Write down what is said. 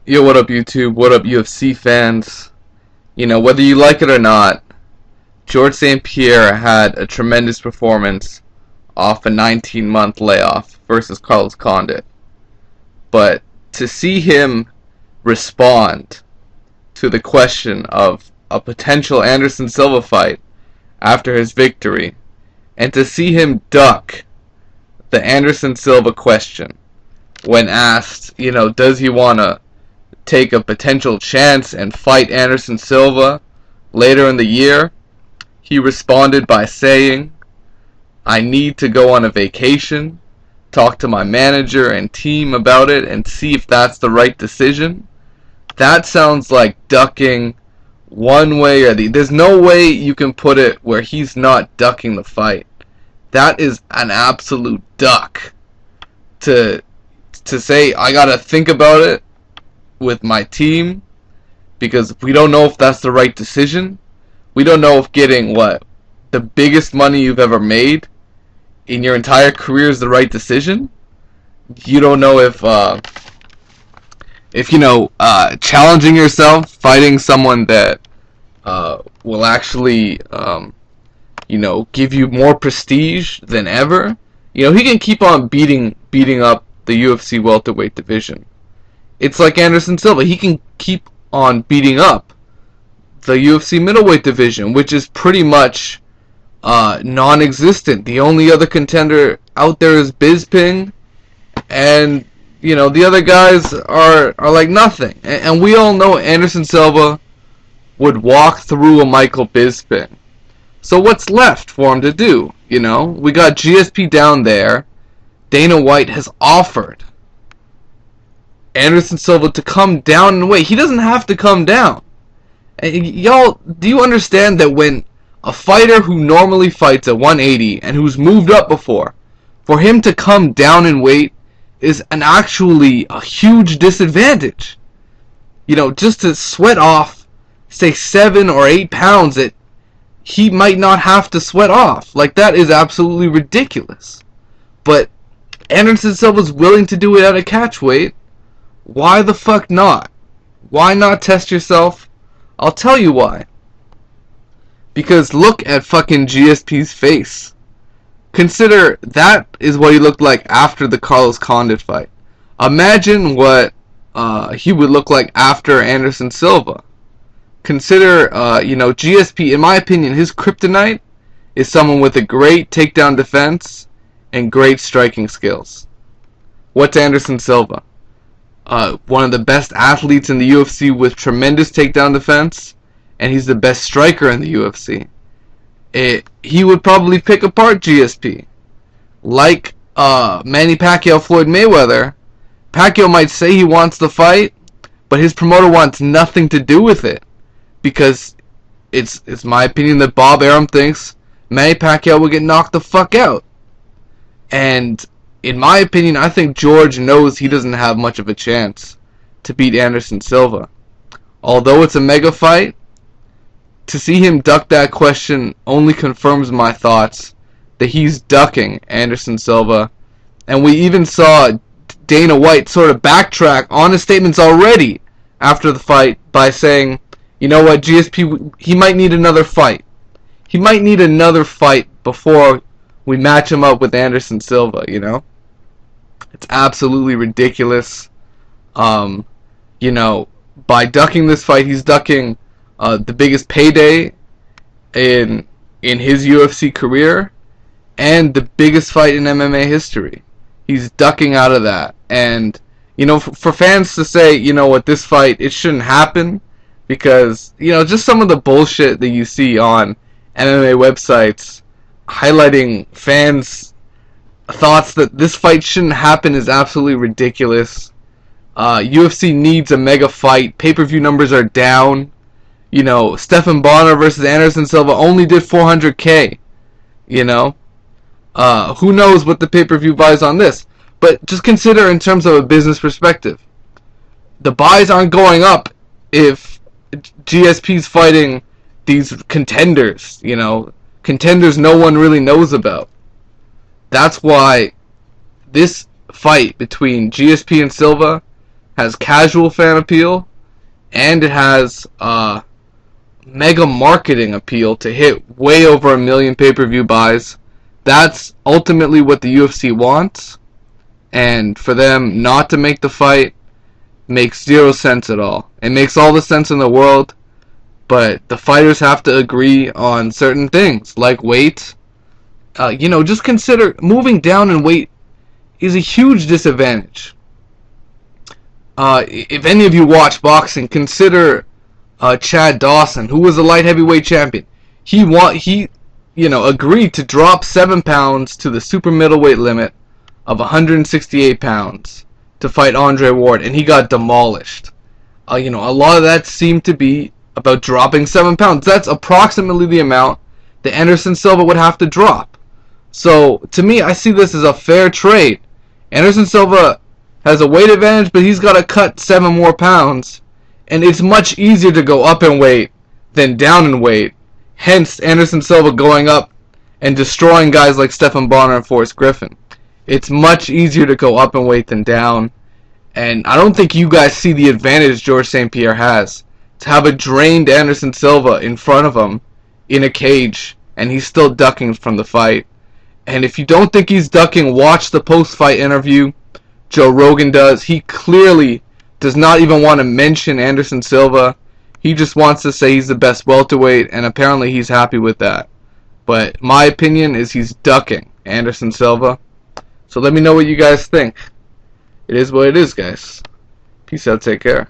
Yo, what up, YouTube? What up, UFC fans? Whether you like it or not, George St-Pierre had a tremendous performance off a 19-month layoff versus Carlos Condit. But to see him respond to the question of a potential Anderson Silva fight after his victory, and to see him duck the Anderson Silva question when asked, does he want to take a potential chance and fight Anderson Silva later in the year, he responded by saying, I need to go on a vacation, talk to my manager and team about it, and see if that's the right decision. That sounds like ducking one way or the other. There's no way you can put it where he's not ducking the fight. That is an absolute duck. To say, I gotta think about it with my team, because we don't know if that's the right decision. We don't know if getting the biggest money you've ever made in your entire career is the right decision. You don't know if challenging yourself, fighting someone that will actually give you more prestige than ever. He can keep on beating up the UFC welterweight division. It's like Anderson Silva. He can keep on beating up the UFC middleweight division, which is pretty much non-existent. The only other contender out there is Bisping, and the other guys are like nothing. And we all know Anderson Silva would walk through a Michael Bisping. So what's left for him to do? We got GSP down there. Dana White has offered Anderson Silva to come down and wait. He doesn't have to come down. Y'all, do you understand that when a fighter who normally fights at 180 and who's moved up before, for him to come down and wait is actually a huge disadvantage? Just to sweat off, say 7 or 8 pounds that he might not have to sweat off. That is absolutely ridiculous. But Anderson Silva's willing to do it at a catch weight. Why the fuck not? Why not test yourself? I'll tell you why. Because look at fucking GSP's face. Consider that is what he looked like after the Carlos Condit fight. Imagine what he would look like after Anderson Silva. Consider, GSP, in my opinion, his kryptonite is someone with a great takedown defense and great striking skills. What's Anderson Silva? One of the best athletes in the UFC with tremendous takedown defense, and he's the best striker in the UFC. He would probably pick apart GSP. Like Manny Pacquiao, Floyd Mayweather, Pacquiao might say he wants the fight, but his promoter wants nothing to do with it. Because it's my opinion that Bob Arum thinks Manny Pacquiao will get knocked the fuck out. And in my opinion, I think George knows he doesn't have much of a chance to beat Anderson Silva. Although it's a mega fight, to see him duck that question only confirms my thoughts that he's ducking Anderson Silva. And we even saw Dana White sort of backtrack on his statements already after the fight by saying, you know what, GSP, he might need another fight. He might need another fight before we match him up with Anderson Silva, It's absolutely ridiculous. By ducking this fight, he's ducking the biggest payday in his UFC career and the biggest fight in MMA history. He's ducking out of that. And, for fans to say, this fight, it shouldn't happen, because, just some of the bullshit that you see on MMA websites highlighting fans' thoughts that this fight shouldn't happen is absolutely ridiculous. UFC needs a mega fight. Pay-per-view numbers are down. Stephan Bonner versus Anderson Silva only did 400K. Who knows what the pay-per-view buys on this? But just consider in terms of a business perspective. The buys aren't going up if GSP's fighting these contenders, contenders no one really knows about. That's why this fight between GSP and Silva has casual fan appeal, and it has mega marketing appeal to hit way over 1 million pay-per-view buys. That's ultimately what the UFC wants, and for them not to make the fight makes zero sense at all. It makes all the sense in the world, but the fighters have to agree on certain things, like weight. Just consider moving down in weight is a huge disadvantage. If any of you watch boxing, consider Chad Dawson, who was a light heavyweight champion. He agreed to drop 7 pounds to the super middleweight limit of 168 pounds to fight Andre Ward, and he got demolished. A lot of that seemed to be about dropping 7 pounds. That's approximately the amount that Anderson Silva would have to drop. So, to me, I see this as a fair trade. Anderson Silva has a weight advantage, but he's got to cut 7 more pounds. And it's much easier to go up in weight than down in weight. Hence, Anderson Silva going up and destroying guys like Stephan Bonner and Forrest Griffin. It's much easier to go up in weight than down. And I don't think you guys see the advantage George St-Pierre has. To have a drained Anderson Silva in front of him in a cage, and he's still ducking from the fight. And if you don't think he's ducking, watch the post-fight interview Joe Rogan does. He clearly does not even want to mention Anderson Silva. He just wants to say he's the best welterweight, and apparently he's happy with that. But my opinion is he's ducking Anderson Silva. So let me know what you guys think. It is what it is, guys. Peace out, take care.